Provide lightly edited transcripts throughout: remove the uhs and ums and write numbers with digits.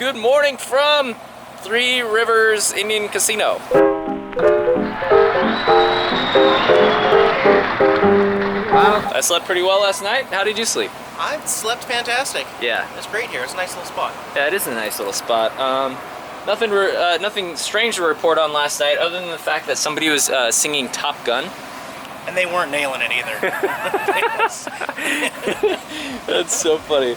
Good morning from Three Rivers Indian Casino. I slept pretty well last night. How did you sleep? I slept fantastic. Yeah. It's great here. It's a nice little spot. Yeah, it is a nice little spot. Nothing strange to report on last night, other than the fact that somebody was singing Top Gun. And they weren't nailing it either. That's so funny.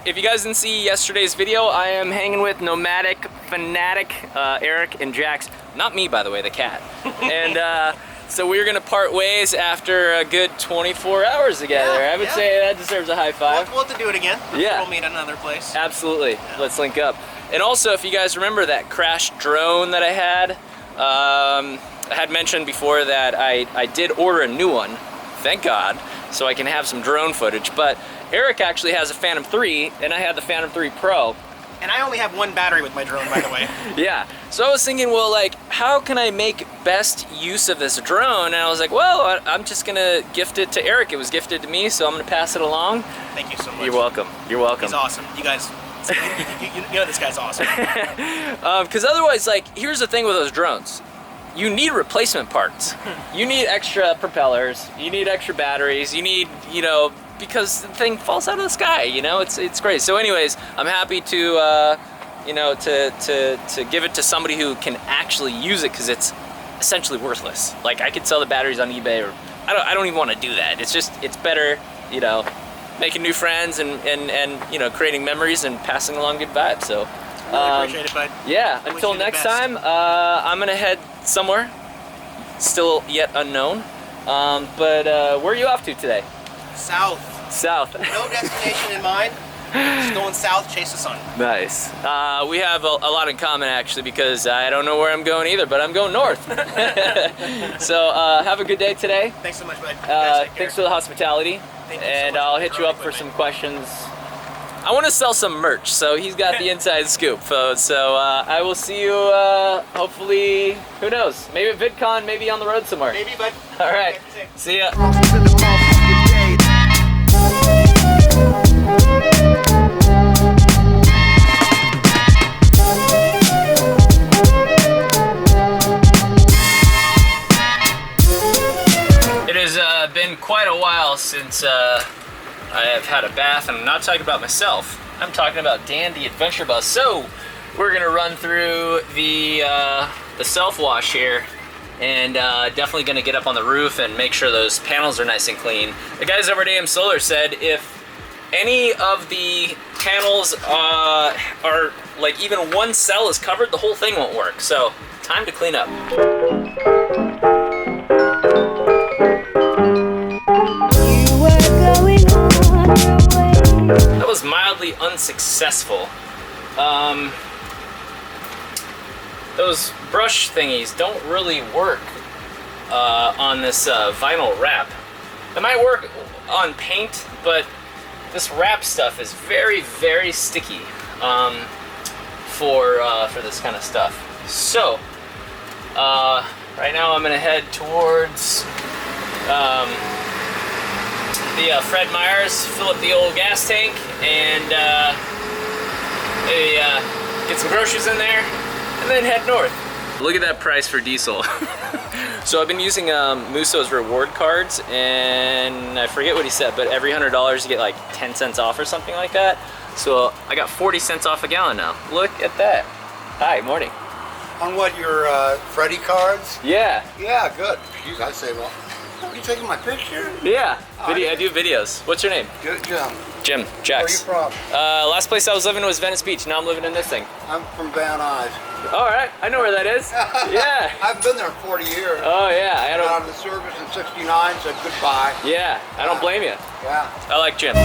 If you guys didn't see yesterday's video, I am hanging with Nomadic Fanatic, Eric and Jax. Not me, by the way, the cat. And so we're gonna part ways after a good 24 hours together. I would say that deserves a high five. We'll have to do it again. Yeah. We'll meet at another place. Absolutely. Yeah. Let's link up. And also, if you guys remember that crashed drone that I had, I had mentioned before that I did order a new one, thank God, so I can have some drone footage. But Eric actually has a Phantom 3, and I had the Phantom 3 Pro. And I only have one battery with my drone, by the way. Yeah, so I was thinking, well, like, how can I make best use of this drone? And I was like, well, I'm just gonna gift it to Eric. It was gifted to me, so I'm gonna pass it along. Thank you so much. You're welcome. You're welcome. He's awesome. You guys, you know this guy's awesome. Because otherwise, like, here's the thing with those drones. You need replacement parts. You need extra propellers. You need extra batteries. You need, because the thing falls out of the sky. It's great. So, anyways, I'm happy to, to give it to somebody who can actually use it, because it's essentially worthless. Like, I could sell the batteries on eBay, or I don't even want to do that. It's better, making new friends and creating memories and passing along good vibes. So. Really appreciate it, bud. Yeah, until next time, I'm gonna head somewhere, still yet unknown. But where are you off to today? South. South. No destination in mind. Just going south, chase the sun. Nice. We have a lot in common, actually, because I don't know where I'm going either, but I'm going north. So have a good day today. Thanks so much, bud. Thanks for the hospitality. Thank you and so much I'll hit you up for some questions. I want to sell some merch, so he's got the inside scoop. So I will see you, hopefully, who knows, maybe at VidCon, maybe on the road somewhere. Maybe, bud. All right, see ya. It has been quite a while since I have had a bath, and I'm not talking about myself. I'm talking about Dan the Adventure Bus. So we're gonna run through the self-wash here, and definitely gonna get up on the roof and make sure those panels are nice and clean. The guys over at AM Solar said if any of the panels are like even one cell is covered, the whole thing won't work. So time to clean up. That was mildly unsuccessful. Those brush thingies don't really work on this vinyl wrap. It might work on paint, but this wrap stuff is very, very sticky for this kind of stuff. So right now I'm gonna head towards the Fred Meyer's, fill up the old gas tank, and maybe get some groceries in there, and then head north. Look at that price for diesel. So I've been using Muso's reward cards, and I forget what he said, but every $100 you get like 10 cents off or something like that. So I got 40 cents off a gallon now. Look at that. Hi, morning. On what, your Freddy cards? Yeah. Yeah, good. Jeez, I say, well, are you taking my picture? Yeah, I do videos. What's your name? Jim. Jim, Jax. Where are you from? Last place I was living was Venice Beach. Now I'm living in this thing. I'm from Van Nuys. All right, I know where that is. Yeah. I've been there 40 years. Oh yeah, I got out of the service in '69, said goodbye. Yeah, I don't blame you. Yeah. I like Jim.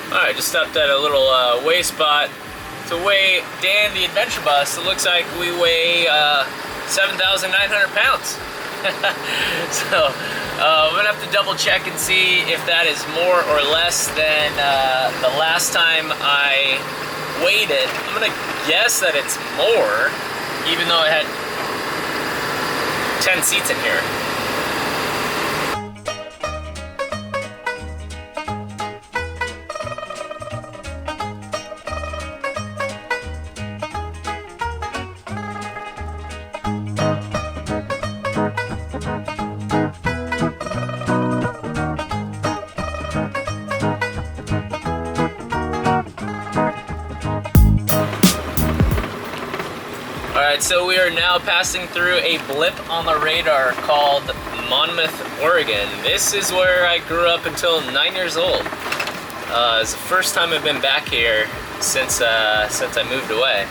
Alright, just stopped at a little weigh spot to weigh Dan the Adventure Bus. It looks like we weigh 7,900 pounds. So I'm gonna have to double check and see if that is more or less than the last time I weighed it. I'm gonna guess that it's more, even though it had 10 seats in here. Alright, so we are now passing through a blip on the radar called Monmouth, Oregon. This is where I grew up until 9 years old. It's the first time I've been back here since I moved away.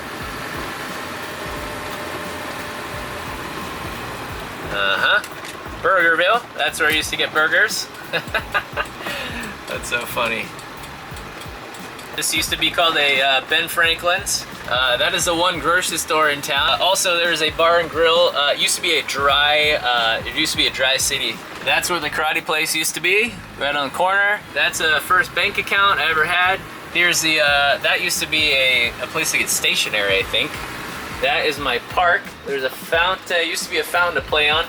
Burgerville, that's where I used to get burgers. That's so funny. This used to be called a Ben Franklin's. That is the one grocery store in town. Also, there's a bar and grill. It used to be a dry city. That's where the karate place used to be, right on the corner. That's the first bank account I ever had. Here's the, that used to be a place to get stationery, I think. That is my park. There's a fountain, used to be a fountain to play on.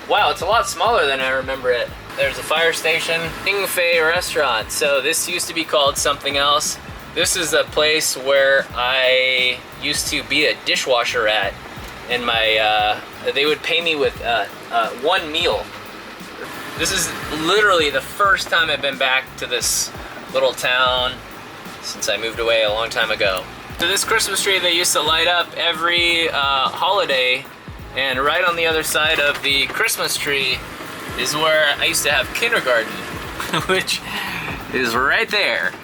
Wow, it's a lot smaller than I remember it. There's a fire station, King Fei restaurant. So this used to be called something else. This is a place where I used to be a dishwasher at, and they would pay me with one meal. This is literally the first time I've been back to this little town since I moved away a long time ago. So this Christmas tree they used to light up every holiday, and right on the other side of the Christmas tree is where I used to have kindergarten, which is right there.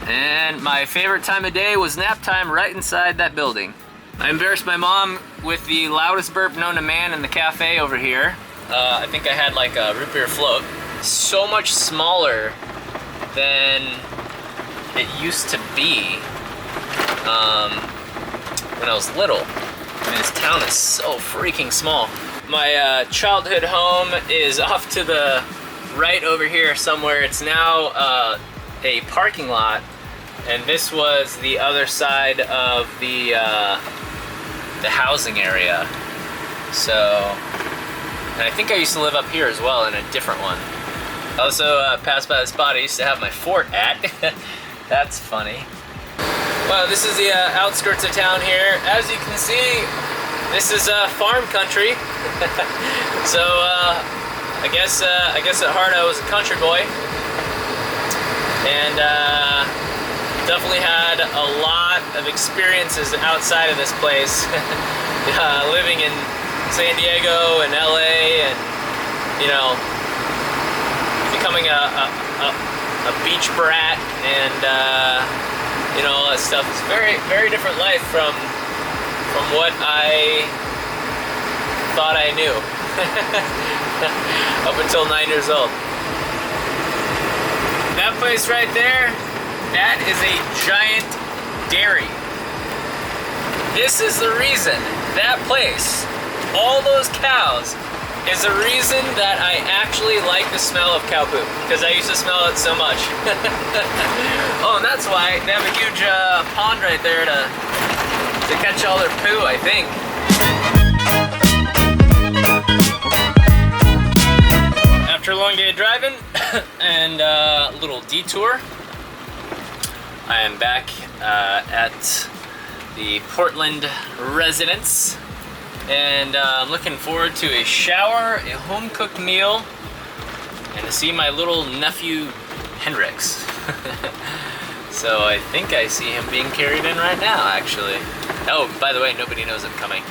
And my favorite time of day was nap time right inside that building. I embarrassed my mom with the loudest burp known to man in the cafe over here. I think I had like a root beer float. So much smaller than it used to be when I was little. I mean, this town is so freaking small. My childhood home is off to the right over here somewhere. It's now a parking lot, and this was the other side of the housing area. So, and I think I used to live up here as well in a different one. I also passed by the spot I used to have my fort at. That's funny. Well, this is the outskirts of town here. As you can see, this is farm country. So I guess at heart I was a country boy. And definitely had a lot of experiences outside of this place. Living in San Diego and LA, and you know, becoming a beach brat, and you know, all that stuff. It's very, very different life from what I thought I knew up until 9 years old. That place right there, that is a giant dairy. This is the reason, that place, all those cows, is the reason that I actually like the smell of cow poop, because I used to smell it so much. Oh, and that's why they have a huge pond right there to catch all their poo, I think. After a long day of driving and a little detour, I am back at the Portland residence, and I'm looking forward to a shower, a home-cooked meal, and to see my little nephew Hendrix. So I think I see him being carried in right now, actually. Oh, by the way, nobody knows I'm coming.